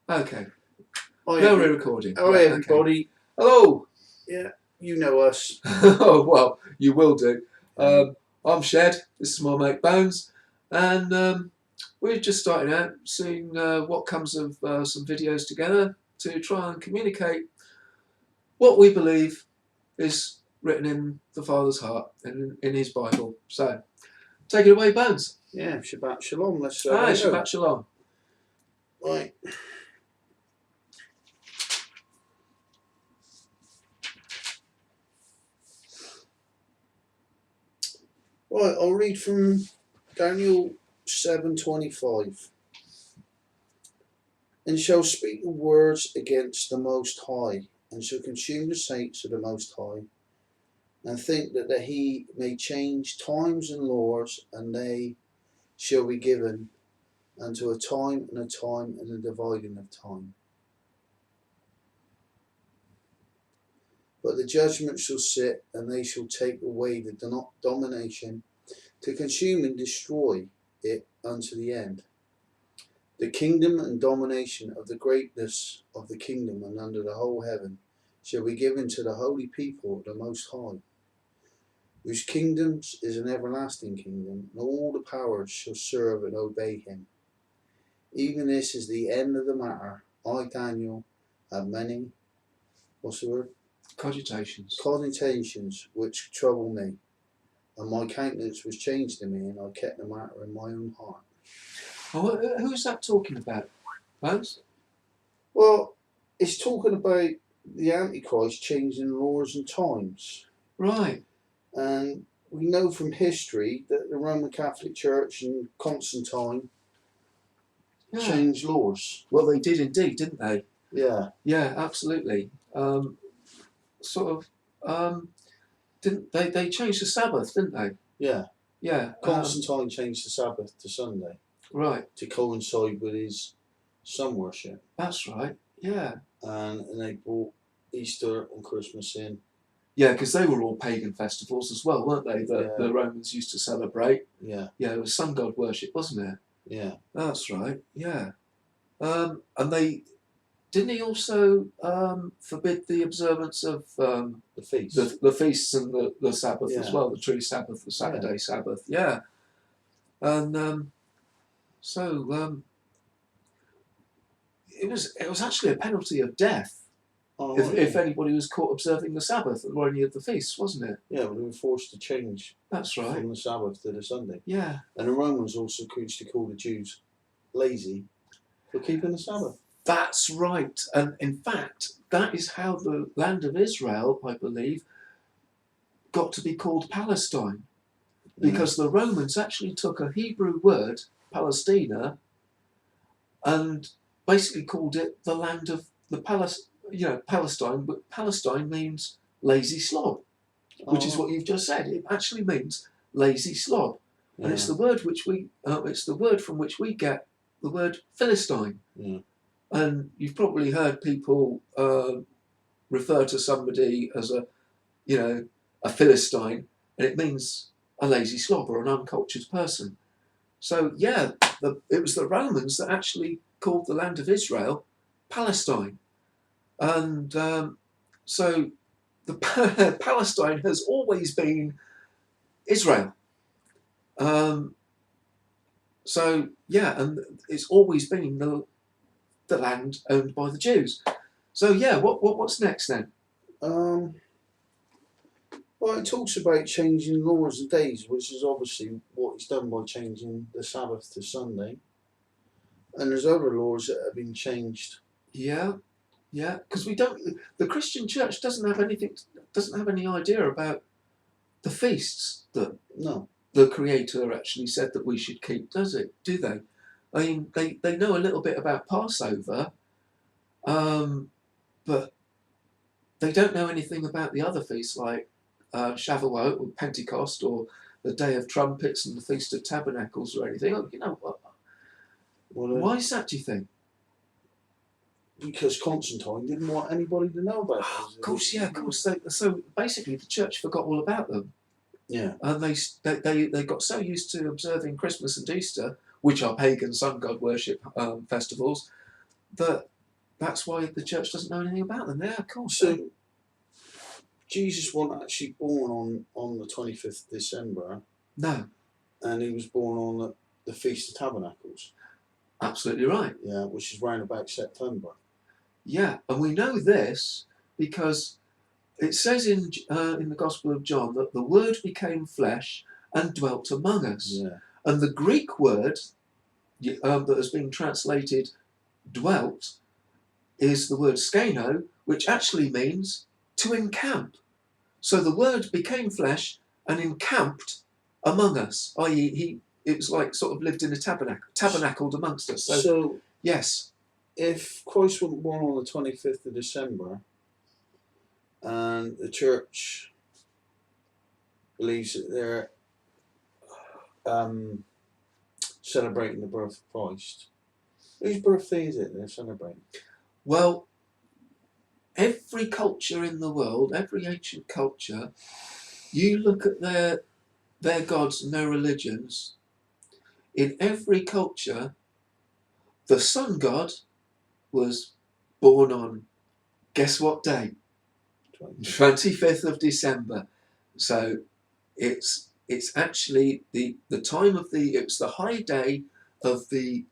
Okay. Hi, No re-recording. Hi, Yeah, everybody. Okay. Hello. Yeah, you know us. Oh, well, you will do. Yeah. I'm Shed. This is my mate Bones. And we're just starting out, seeing what comes of some videos together to try and communicate what we believe is written in the Father's heart and in his Bible. So, take it away, Bones. Yeah, Shabbat Shalom. Let's Shabbat Shalom. Right. Right, I'll read from Daniel 7:25. And shall speak the words against the Most High, and shall consume the saints of the Most High, and think that he may change times and laws, and they shall be given unto a time and a dividing of time. But the judgment shall sit, and they shall take away the domination, to consume and destroy it unto the end. The kingdom and domination of the greatness of the kingdom and under the whole heaven shall be given to the holy people of the Most High, whose kingdom is an everlasting kingdom, and all the powers shall serve and obey him. Even this is the end of the matter. I, Daniel, have many, what's the word? Cogitations which trouble me, and my countenance was changed in me, and I kept the matter in my own heart. Oh, who's that talking about, Bones? Well, it's talking about the Antichrist changing laws and times. Right. And we know from history that the Roman Catholic Church and Constantine changed laws. Well, they did indeed, didn't they? Yeah. Yeah, absolutely. Didn't they changed the Sabbath, didn't they? Yeah. Yeah. Constantine changed the Sabbath to Sunday. Right. To coincide with his sun worship. That's right. Yeah. And they brought Easter and Christmas in. Yeah, because they were all pagan festivals as well, weren't they? The Romans used to celebrate. Yeah. Yeah, it was sun god worship, wasn't it? Yeah. That's right. Yeah. And they didn't he also forbid the observance of the feasts, the feasts and the Sabbath as well, the true Sabbath, the Saturday Sabbath. Yeah. And it was actually a penalty of death if anybody was caught observing the Sabbath or any of the feasts, wasn't it? Yeah, but they were forced to change. That's right. From the Sabbath to the Sunday. Yeah. And the Romans also used to call the Jews lazy for keeping the Sabbath. That's right. And in fact, that is how the land of Israel, I believe, got to be called Palestine. Because the Romans actually took a Hebrew word, Palestina, and basically called it the land of the Palestine. But Palestine means lazy slob, which is what you've just said. It actually means lazy slob, and it's the word it's the word from which we get the word Philistine. Yeah. And you've probably heard people refer to somebody as a Philistine, and it means a lazy slob or an uncultured person. So yeah, it was the Romans that actually called the land of Israel Palestine, and so the Palestine has always been Israel. So yeah, and it's always been the land owned by the Jews. So yeah, what's next then? Well, it talks about changing laws and days, which is obviously what he's done by changing the Sabbath to Sunday. And there's other laws that have been changed. Yeah, because the Christian Church doesn't have any idea about the feasts that the Creator actually said that we should keep, does it? Do they? I mean, they know a little bit about Passover, but they don't know anything about the other feasts like Shavuot or Pentecost or the Day of Trumpets and the Feast of Tabernacles or anything. Why is that, do you think? Because Constantine didn't want anybody to know about it. Of course. So basically, the church forgot all about them. Yeah. And they got so used to observing Christmas and Easter, which are pagan sun god worship festivals, that that's why the church doesn't know anything about them. Yeah, of course. So Jesus wasn't actually born on the 25th of December, No, and he was born on the Feast of Tabernacles. absolutely right. Yeah, which is round about September. Yeah, and we know this because it says in the Gospel of John that the Word became flesh and dwelt among us. Yeah. And the Greek word that has been translated dwelt is the word skeno, which actually means to encamp. So the Word became flesh and encamped among us, i.e., it was like sort of lived in a tabernacled amongst us. So yes, if Christ wasn't born on the 25th of December, and the church believes that they're celebrating the birth of Christ, whose birthday is it they're celebrating? well, every culture in the world, every ancient culture, you look at their gods and their religions. In every culture, the sun god was born on, guess what day? 25th of December. So it's actually the time of it's the high day of the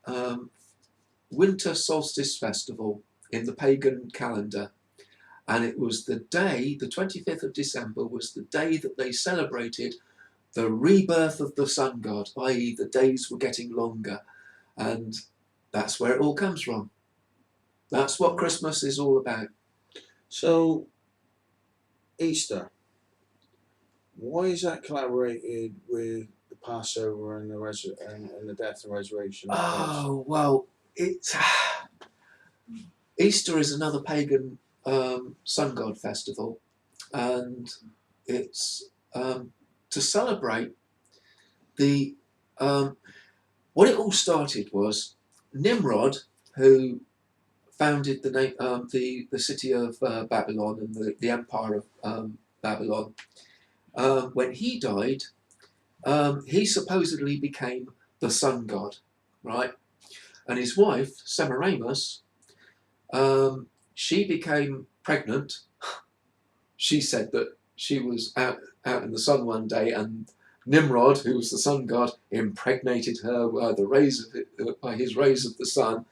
winter solstice festival in the pagan calendar. And it was the day, the 25th of December was the day that they celebrated the rebirth of the sun god, i.e. the days were getting longer. And that's where it all comes from. That's what Christmas is all about. So, Easter, why is that collaborated with the Passover and and the death and resurrection of Christ? Oh, well, it's Easter is another pagan sun god festival, and it's to celebrate the what it all started was Nimrod, who founded the city of Babylon and the empire of Babylon. When he died, he supposedly became the sun god, right? And his wife Semiramis, she became pregnant. She said that she was out in the sun one day, and Nimrod, who was the sun god, impregnated her by his rays of the sun.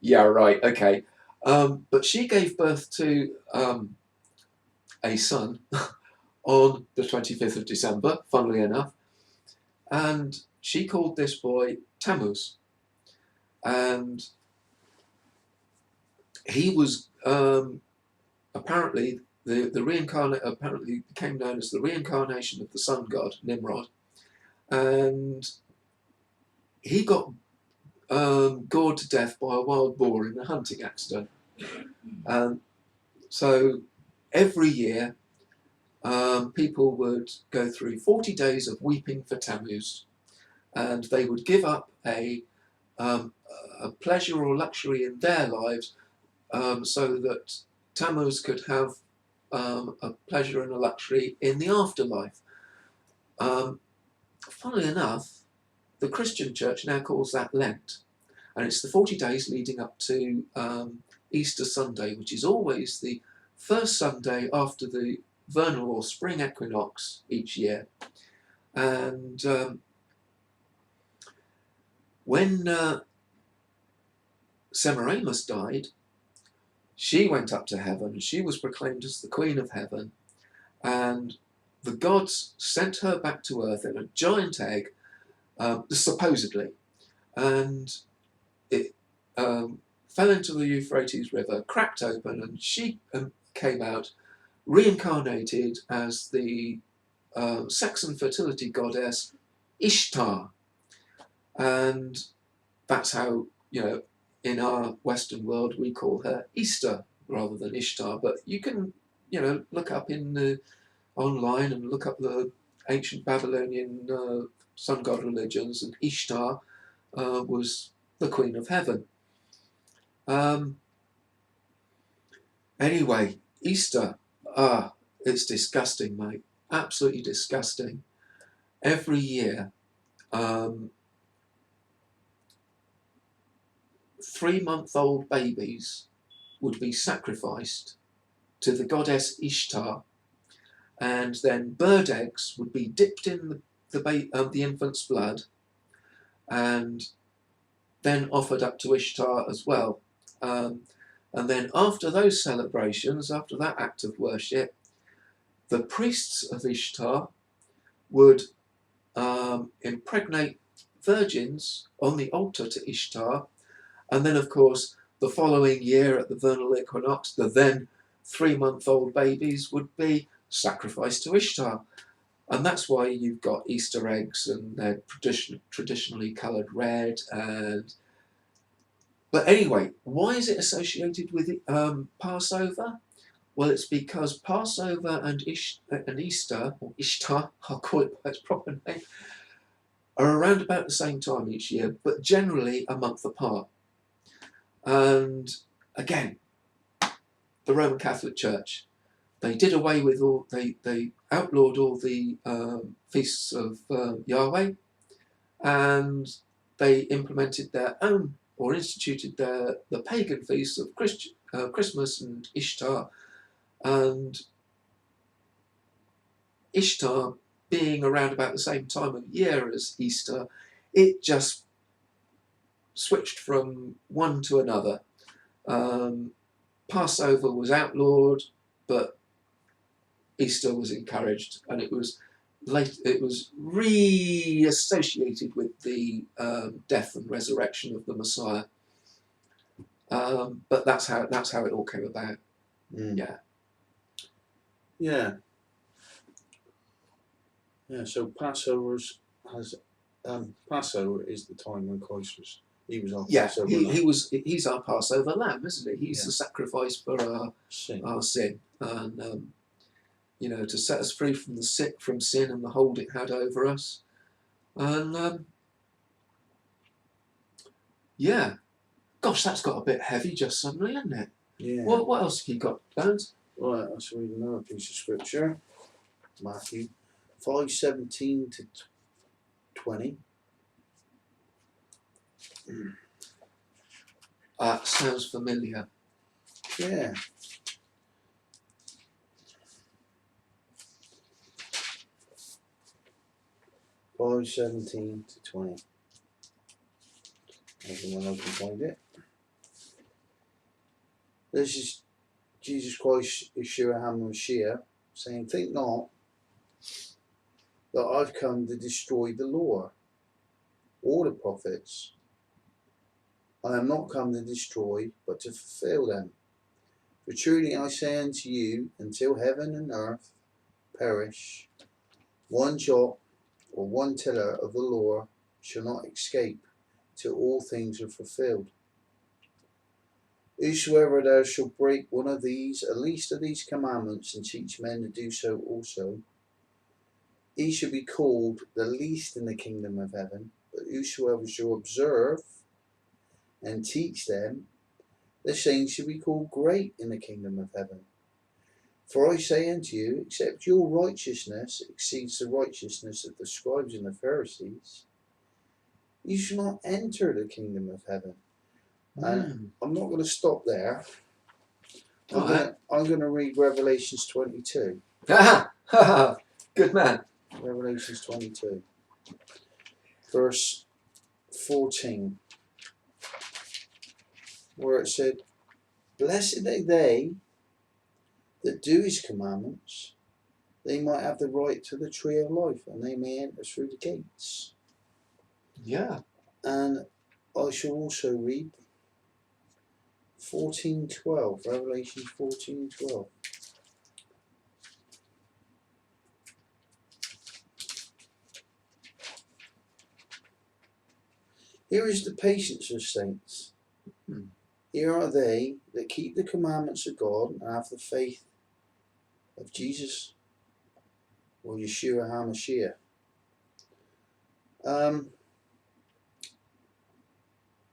Yeah, right, okay. But she gave birth to a son on the 25th of December, funnily enough, and she called this boy Tammuz. And he was apparently apparently became known as the reincarnation of the sun god Nimrod, and he got gored to death by a wild boar in a hunting accident. And so every year, people would go through 40 days of weeping for Tammuz, and they would give up a pleasure or luxury in their lives so that Tammuz could have a pleasure and a luxury in the afterlife. Funnily enough, the Christian church now calls that Lent, and it's the 40 days leading up to Easter Sunday, which is always the first Sunday after the vernal or spring equinox each year. And when Semiramis died, she went up to heaven and she was proclaimed as the Queen of Heaven, and the gods sent her back to earth in a giant egg, supposedly, and it fell into the Euphrates River, cracked open, and she came out reincarnated as the sex and fertility goddess Ishtar. And that's how, in our Western world we call her Easter rather than Ishtar. But you can, look up online and look up the ancient Babylonian sun god religions, and Ishtar was the Queen of Heaven. Anyway, Easter, it's disgusting, mate. Absolutely disgusting. Every year, 3-month-old babies would be sacrificed to the goddess Ishtar, and then bird eggs would be dipped in the infant's blood and then offered up to Ishtar as well. And then after those celebrations, after that act of worship, the priests of Ishtar would impregnate virgins on the altar to Ishtar, and then of course the following year at the vernal equinox, the then 3-month-old babies would be sacrificed to Ishtar. And that's why you've got Easter eggs, and they're traditionally coloured red. But anyway, why is it associated with Passover? Well, it's because Passover and Easter, or Ishtar, I'll call it by its proper name, are around about the same time each year, but generally a month apart. And again, the Roman Catholic Church, they did away with they outlawed all the feasts of Yahweh, and they implemented their own, or instituted the pagan feasts of Christmas and Ishtar. And Ishtar being around about the same time of year as Easter, it just switched from one to another. Passover was outlawed, but Easter was encouraged, and it was reassociated with the death and resurrection of the Messiah. But that's how it all came about. Yeah. So Passover is the time when Christ was. He was our Passover lamb. He's our Passover lamb, isn't he? He's the sacrifice for our sin, and to set us free from sin and the hold it had over us. And gosh, that's got a bit heavy just suddenly, hasn't it? Yeah. What else have you got, Burns? Right, let's read another piece of scripture. Matthew 5:17 to 20. Sounds familiar. Yeah. Five 17 to 20. Everyone else can find it. This is Jesus Christ, Yeshua HaMashiach, saying, "Think not that I've come to destroy the law or the prophets. I am not come to destroy, but to fulfill them. For truly I say unto you, until heaven and earth perish, one jot or one tittle of the law shall not escape, till all things are fulfilled. Whosoever there shall break one of these, at least of these commandments, and teach men to do so also, he shall be called the least in the kingdom of heaven. But whosoever shall observe and teach them, the same shall be called great in the kingdom of heaven. For I say unto you, except your righteousness exceeds the righteousness of the scribes and the Pharisees, you shall not enter the kingdom of heaven." And I'm not going to stop there. I'm going to read Revelations 22. Good man. Revelations 22, verse 14, where it said, "Blessed are they that do his commandments, they might have the right to the tree of life, and they may enter through the gates." Yeah. And I shall also read 14:12, Revelation 14:12. "Here is the patience of saints. Here are they that keep the commandments of God and have the faith of Jesus," or Yeshua HaMashiach.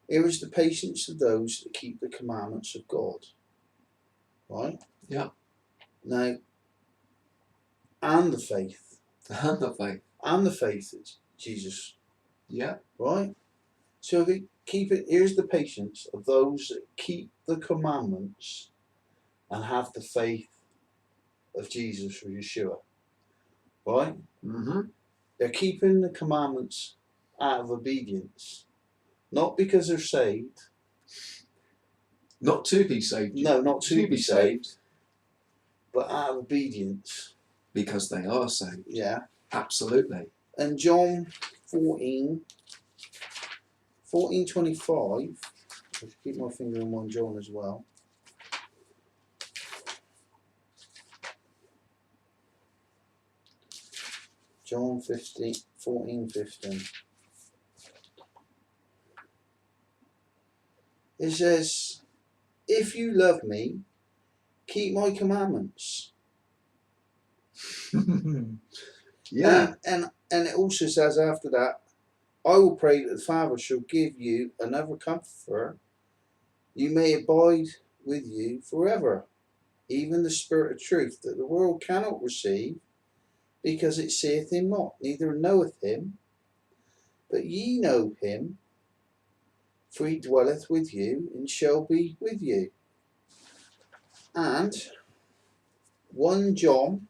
Here is the patience of those that keep the commandments of God. Right? Yeah. Now, and the faith. And the faith. And the faith of Jesus. Yeah. Right? So Here's the patience of those that keep the commandments and have the faith of Jesus or Yeshua. Right? Mm-hmm. They're keeping the commandments out of obedience. Not because they're saved. Not to be saved. No, not to be saved. But out of obedience. Because they are saved. Yeah. Absolutely. And John 14:25. I'll keep my finger on 1 John as well. John 14:15. It says, "If you love me, keep my commandments." Yeah. And it also says after that, "I will pray that the Father shall give you another comforter. You may abide with you forever, even the Spirit of truth that the world cannot receive, because it seeth him not, neither knoweth him. But ye know him, for he dwelleth with you, and shall be with you." And 1 John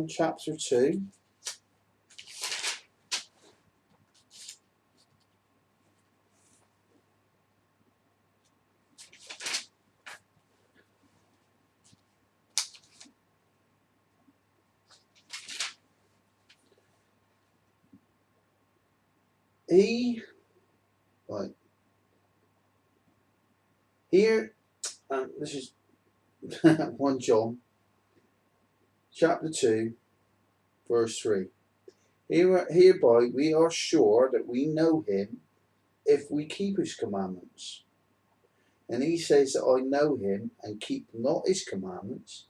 chapter 2. Here, this is 1 John chapter 2 verse 3. Hereby we are sure that we know him if we keep his commandments. And he says that I know him and keep not his commandments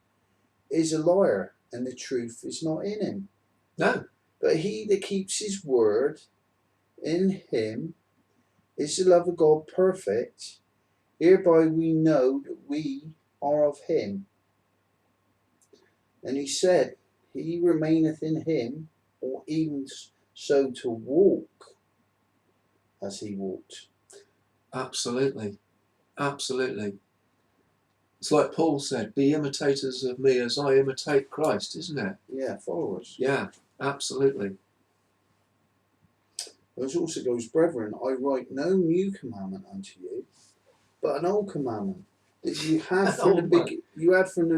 is a liar, and the truth is not in him. No. But he that keeps his word, in him is the love of God perfect. Hereby we know that we are of him. And he said, he remaineth in him, or even so to walk as he walked. Absolutely. Absolutely. It's like Paul said, be imitators of me as I imitate Christ, isn't it? Yeah, followers. Yeah, absolutely. It also goes, "Brethren, I write no new commandment unto you, but an old commandment that you had from the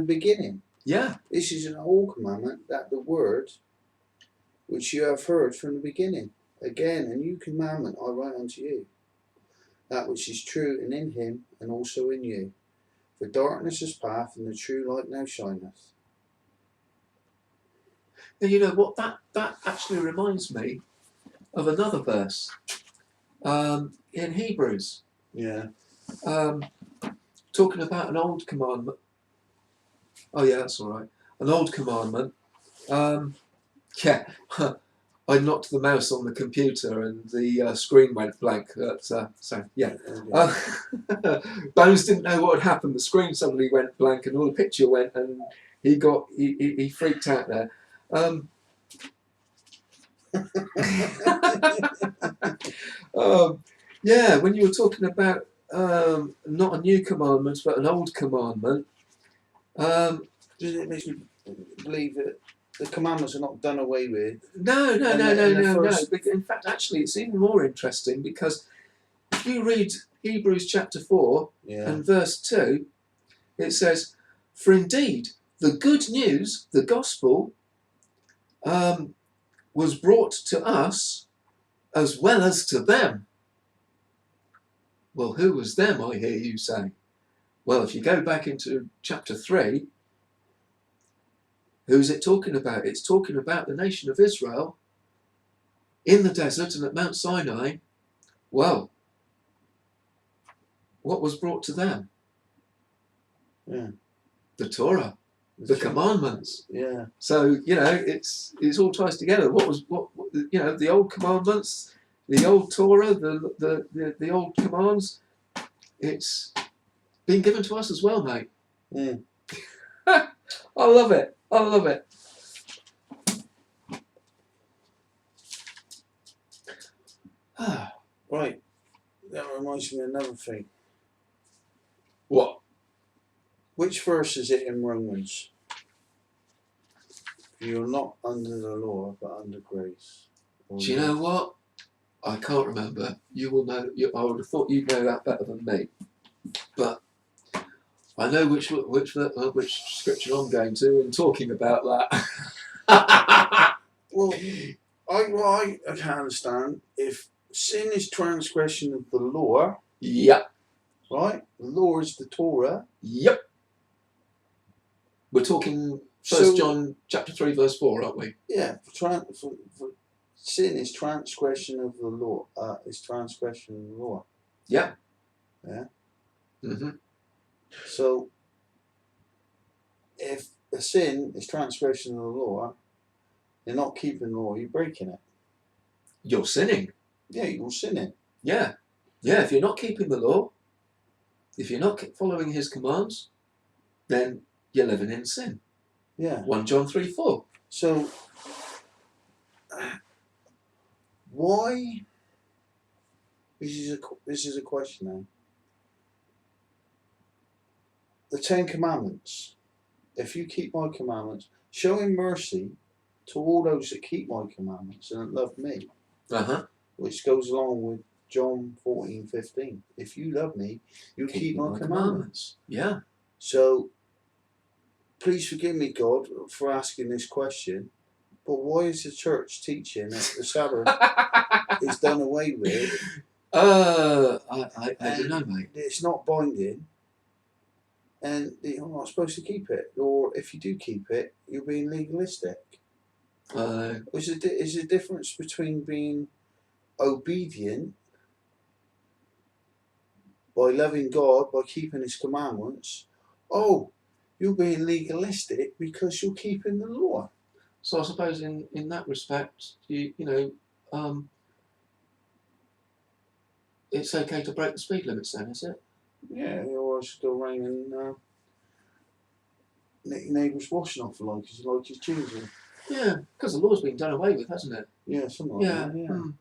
beginning." Yeah. This is an old commandment, that the word which you have heard from the beginning. Again, a new commandment I write unto you, that which is true and in him, and also in you. For darkness is past, and the true light now shineth. And you know what? That actually reminds me of another verse in Hebrews. Yeah. Talking about an old commandment. Oh yeah, that's all right. An old commandment. Yeah, I knocked the mouse on the computer and the screen went blank. So yeah. Bones didn't know what had happened. The screen suddenly went blank and all the picture went, and he freaked out there. Yeah, when you were talking about not a new commandment but an old commandment. It makes me believe that the commandments are not done away with. No. In fact, actually, it's even more interesting, because if you read Hebrews chapter 4 and verse 2, it says, "For indeed the good news, the gospel, was brought to us as well as to them." Well, who was them, I hear you say? Well, if you go back into chapter 3, who's it talking about? It's talking about the nation of Israel in the desert and at Mount Sinai. Well, what was brought to them? Yeah. The Torah, the commandments. Yeah. So it's all ties together. What the old commandments, the old Torah, the old commands. It's been given to us as well, mate. Mm. I love it. Right. That reminds me of another thing. What? Which verse is it in Romans? You're not under the law, but under grace. Do you know what? I can't remember. You will know. I would have thought you'd know that better than me. But I know which scripture I'm going to and talking about that. Well, I can't understand. If sin is transgression of the law, Yep. right? The law is the Torah. Yep. We're talking 1 John chapter 3 verse 4, aren't we? Yeah. For sin is transgression of the law. Is transgression of the law. Yeah. Yeah. Mm-hmm. So, if a sin is transgression of the law, you're not keeping the law, you're breaking it. You're sinning. Yeah, you're sinning. Yeah. Yeah, if you're not keeping the law, if you're not following his commands, then you're living in sin. Yeah. 1 John 3 4. So, why? This is a question now. The 10 Commandments. If you keep my commandments, showing mercy to all those that keep my commandments and love me, which goes along with John 14:15. If you love me, you keep my commandments. Yeah. So, please forgive me, God, for asking this question, but why is the church teaching that the Sabbath is done away with? I don't know, mate. It's not binding, and you're not supposed to keep it. Or if you do keep it, you're being legalistic. There's a difference between being obedient by loving God, by keeping his commandments. Oh, you're being legalistic because you're keeping the law. So I suppose in that respect, you know, it's okay to break the speed limits then, is it? Yeah, or else go around and nick your neighbour's washing off for like his choosing. Yeah, because the law's been done away with, hasn't it? Yeah, something like that, yeah.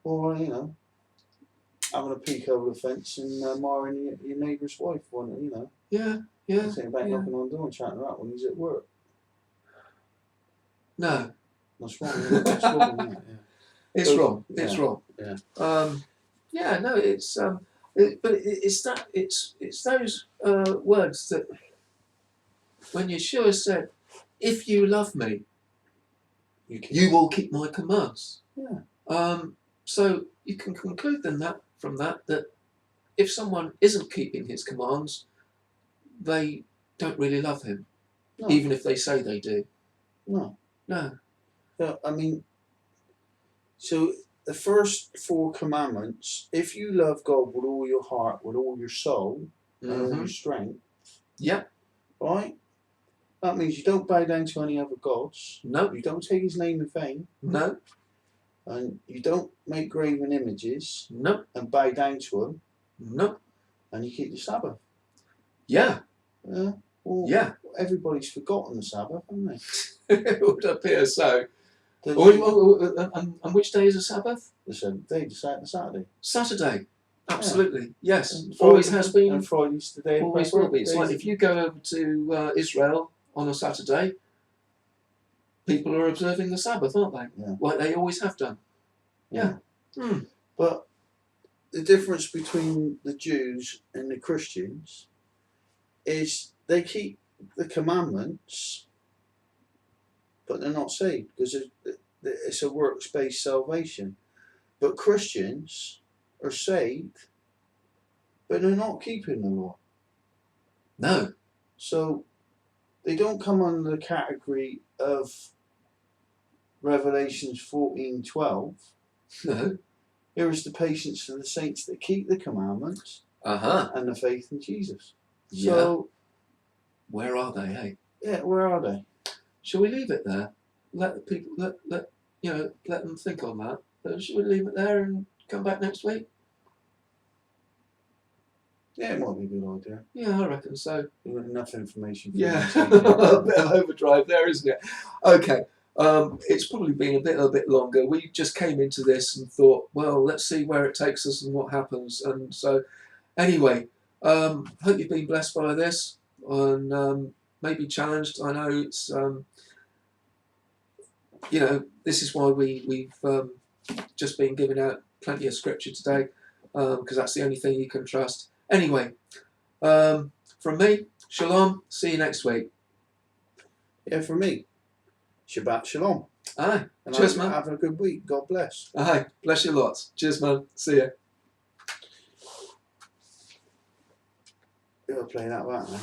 Or, having a peek over the fence and admiring your neighbour's wife, Yeah. Sitting back knocking on the door and chatting her up when he's at work. No. That's wrong, isn't it? It's wrong, isn't it? Yeah. It's wrong. It's wrong. Yeah. No, it's those words that when Yeshua said, "If you love me, you will keep my commands." Yeah. So you can conclude from that if someone isn't keeping his commands, they don't really love him, even if they say they do. No. No. I mean, so the first 4 commandments, if you love God with all your heart, with all your soul, and all your strength, right? That means you don't bow down to any other gods. No. You don't take his name in vain. No. And you don't make graven images. No. And bow down to them. No. And you keep the Sabbath. Yeah. Well, everybody's forgotten the Sabbath, haven't they? It would appear so. And which day is the Sabbath? The 7th day, the Saturday. Saturday. Absolutely. Yes. And Always has been. And Friday's the day. Always will be. It's like if you go over to Israel on a Saturday, people are observing the Sabbath, aren't they? Yeah. Like they always have done. Yeah. But the difference between the Jews and the Christians is they keep the commandments, but they're not saved because it's a works-based salvation. But Christians are saved, but they're not keeping the law. No. So they don't come under the category of Revelations 14:12. No. Here is the patience for the saints that keep the commandments and the faith in Jesus. So, where are they, hey? Yeah, where are they? Shall we leave it there? Let the people let them think on that. Shall we leave it there and come back next week? Yeah, it might be a good idea. Yeah, I reckon so. You've got enough information for a bit of overdrive there, isn't it? Okay. It's probably been a bit longer. We just came into this and thought, well, let's see where it takes us and what happens. And so, anyway, hope you've been blessed by this and maybe challenged. I know it's, this is why we've just been giving out plenty of scripture today, because that's the only thing you can trust. Anyway, from me, shalom. See you next week. Yeah, from me, Shabbat Shalom. Aye. And Cheers, man. have a good week. God bless. Aye. Bless you lots. Cheers, man. See ya. You'll play that back, man.